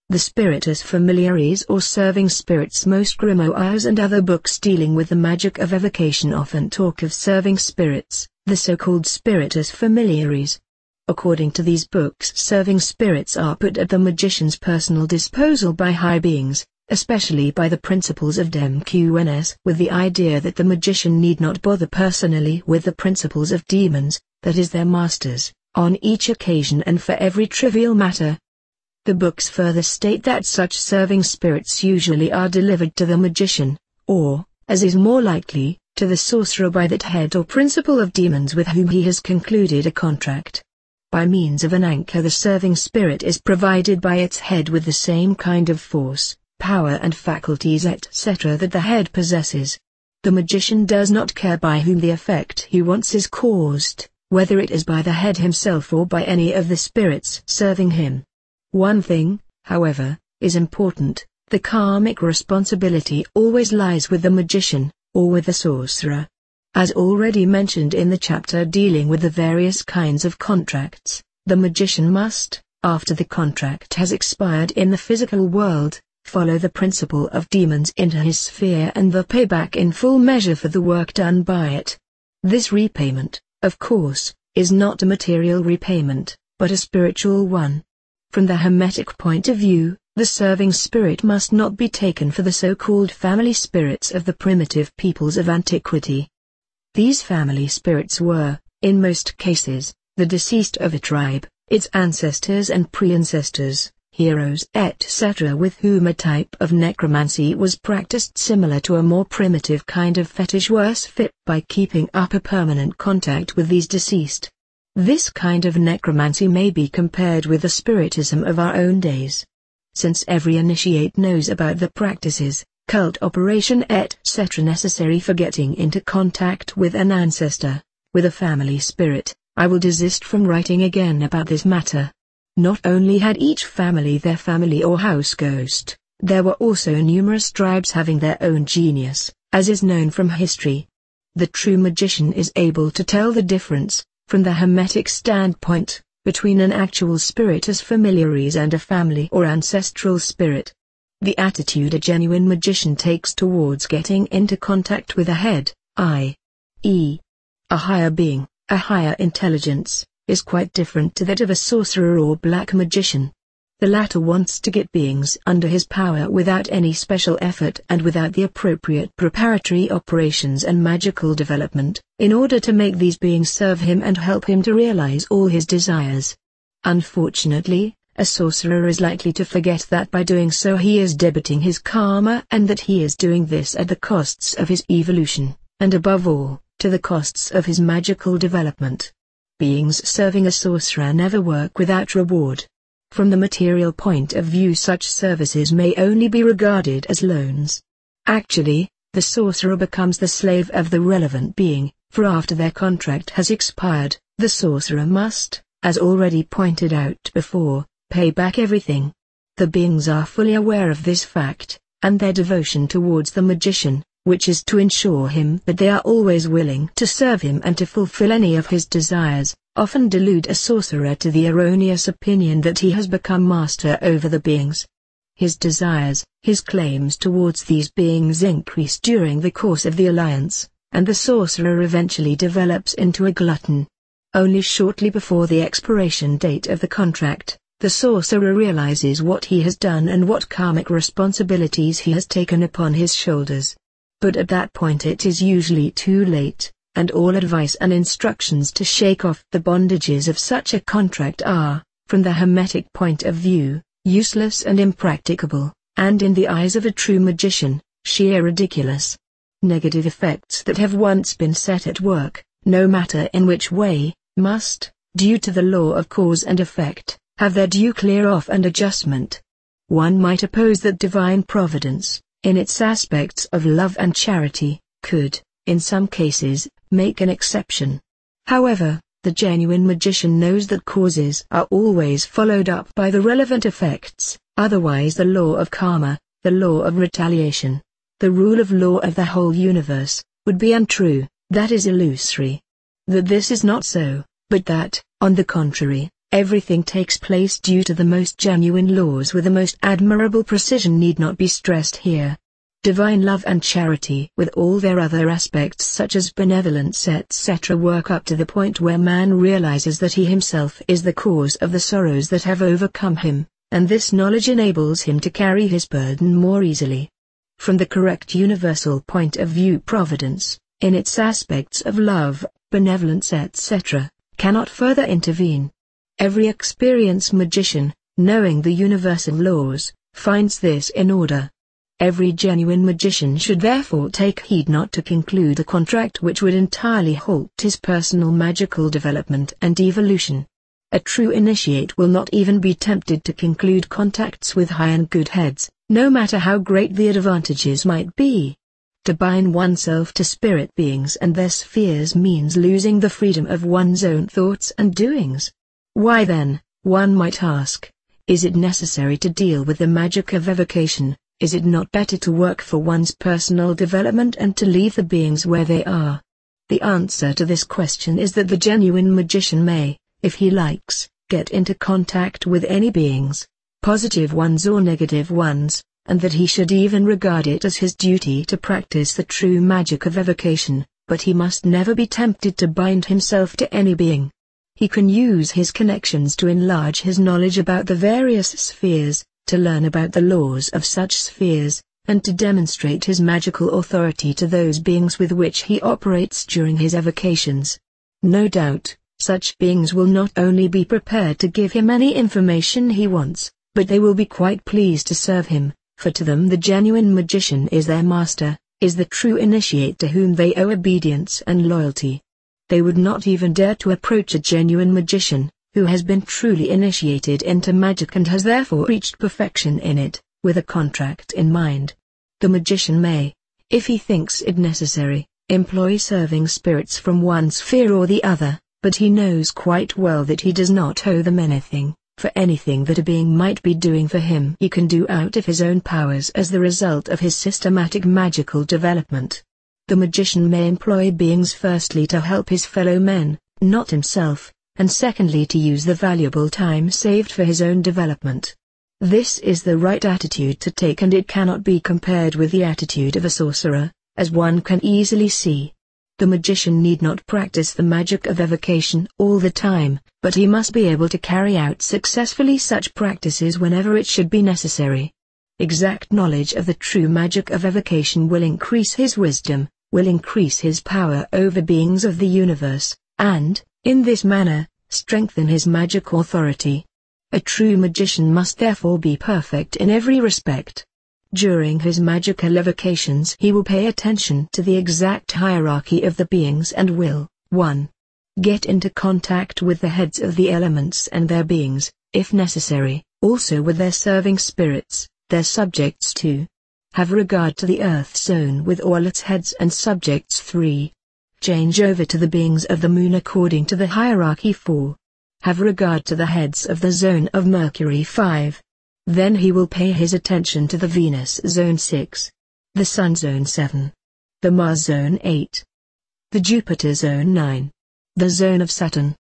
The Spiritus Familiaris or Serving Spirits. Most grimoires and other books dealing with the magic of evocation often talk of serving spirits, the so-called Spiritus Familiaris. According to these books, serving spirits are put at the magician's personal disposal by high beings, especially by the principles of demons, with the idea that the magician need not bother personally with the principles of demons, that is their masters, on each occasion and for every trivial matter. The books further state that such serving spirits usually are delivered to the magician, or, as is more likely, to the sorcerer by that head or principle of demons with whom he has concluded a contract. By means of an anchor, the serving spirit is provided by its head with the same kind of force, power and faculties etc. that the head possesses. The magician does not care by whom the effect he wants is caused, whether it is by the head himself or by any of the spirits serving him. One thing, however, is important: the karmic responsibility always lies with the magician, or with the sorcerer. As already mentioned in the chapter dealing with the various kinds of contracts, the magician must, after the contract has expired in the physical world, follow the principle of demons into his sphere and the payback in full measure for the work done by it. This repayment, of course, is not a material repayment, but a spiritual one. From the Hermetic point of view, the serving spirit must not be taken for the so-called family spirits of the primitive peoples of antiquity. These family spirits were, in most cases, the deceased of a tribe, its ancestors and pre-ancestors, heroes etc. with whom a type of necromancy was practiced similar to a more primitive kind of fetish worship by keeping up a permanent contact with these deceased. This kind of necromancy may be compared with the spiritism of our own days. Since every initiate knows about the practices, cult operation etc. necessary for getting into contact with an ancestor, with a family spirit, I will desist from writing again about this matter. Not only had each family their family or house ghost, there were also numerous tribes having their own genius, as is known from history. The true magician is able to tell the difference, from the Hermetic standpoint, between an actual Spiritus Familiaris and a family or ancestral spirit. The attitude a genuine magician takes towards getting into contact with a head, i.e., a higher being, a higher intelligence, is quite different to that of a sorcerer or black magician. The latter wants to get beings under his power without any special effort and without the appropriate preparatory operations and magical development, in order to make these beings serve him and help him to realize all his desires. Unfortunately, a sorcerer is likely to forget that by doing so he is debiting his karma and that he is doing this at the costs of his evolution, and above all, to the costs of his magical development. Beings serving a sorcerer never work without reward. From the material point of view, such services may only be regarded as loans. Actually, the sorcerer becomes the slave of the relevant being, for after their contract has expired, the sorcerer must, as already pointed out before, pay back everything. The beings are fully aware of this fact, and their devotion towards the magician, which is to ensure him that they are always willing to serve him and to fulfill any of his desires, often delude a sorcerer to the erroneous opinion that he has become master over the beings. His desires, his claims towards these beings increase during the course of the alliance, and the sorcerer eventually develops into a glutton. Only shortly before the expiration date of the contract, the sorcerer realizes what he has done and what karmic responsibilities he has taken upon his shoulders. But at that point it is usually too late, and all advice and instructions to shake off the bondages of such a contract are, from the Hermetic point of view, useless and impracticable, and in the eyes of a true magician, sheer ridiculous. Negative effects that have once been set at work, no matter in which way, must, due to the law of cause and effect, have their due clear-off and adjustment. One might oppose that divine providence, in its aspects of love and charity, could, in some cases, make an exception. However, the genuine magician knows that causes are always followed up by the relevant effects, otherwise the law of karma, the law of retaliation, the rule of law of the whole universe, would be untrue, that is illusory. That this is not so, but that, on the contrary, Everything takes place due to the most genuine laws with the most admirable precision need not be stressed here. Divine love and charity with all their other aspects such as benevolence etc. work up to the point where man realizes that he himself is the cause of the sorrows that have overcome him, and this knowledge enables him to carry his burden more easily. From the correct universal point of view, providence, in its aspects of love, benevolence etc., cannot further intervene. Every experienced magician, knowing the universal laws, finds this in order. Every genuine magician should therefore take heed not to conclude a contract which would entirely halt his personal magical development and evolution. A true initiate will not even be tempted to conclude contacts with high and good heads, no matter how great the advantages might be. To bind oneself to spirit beings and their spheres means losing the freedom of one's own thoughts and doings. Why then, one might ask, is it necessary to deal with the magic of evocation? Is it not better to work for one's personal development and to leave the beings where they are? The answer to this question is that the genuine magician may, if he likes, get into contact with any beings, positive ones or negative ones, and that he should even regard it as his duty to practice the true magic of evocation, but he must never be tempted to bind himself to any being. He can use his connections to enlarge his knowledge about the various spheres, to learn about the laws of such spheres, and to demonstrate his magical authority to those beings with which he operates during his evocations. No doubt, such beings will not only be prepared to give him any information he wants, but they will be quite pleased to serve him, for to them the genuine magician is their master, is the true initiate to whom they owe obedience and loyalty. They would not even dare to approach a genuine magician, who has been truly initiated into magic and has therefore reached perfection in it, with a contract in mind. The magician may, if he thinks it necessary, employ serving spirits from one sphere or the other, but he knows quite well that he does not owe them anything, for anything that a being might be doing for him he can do out of his own powers as the result of his systematic magical development. The magician may employ beings firstly to help his fellow men, not himself, and secondly to use the valuable time saved for his own development. This is the right attitude to take, and it cannot be compared with the attitude of a sorcerer, as one can easily see. The magician need not practice the magic of evocation all the time, but he must be able to carry out successfully such practices whenever it should be necessary. Exact knowledge of the true magic of evocation will increase his wisdom, will increase his power over beings of the universe, and, in this manner, strengthen his magic authority. A true magician must therefore be perfect in every respect. During his magical evocations he will pay attention to the exact hierarchy of the beings and will, 1. Get into contact with the heads of the elements and their beings, if necessary, also with their serving spirits, their subjects 2. Have regard to the earth zone with all its heads and subjects 3. Change over to the beings of the moon according to the hierarchy 4. Have regard to the heads of the zone of Mercury 5. Then he will pay his attention to the Venus zone 6. The Sun zone 7. The Mars zone 8. The Jupiter zone 9. The zone of Saturn,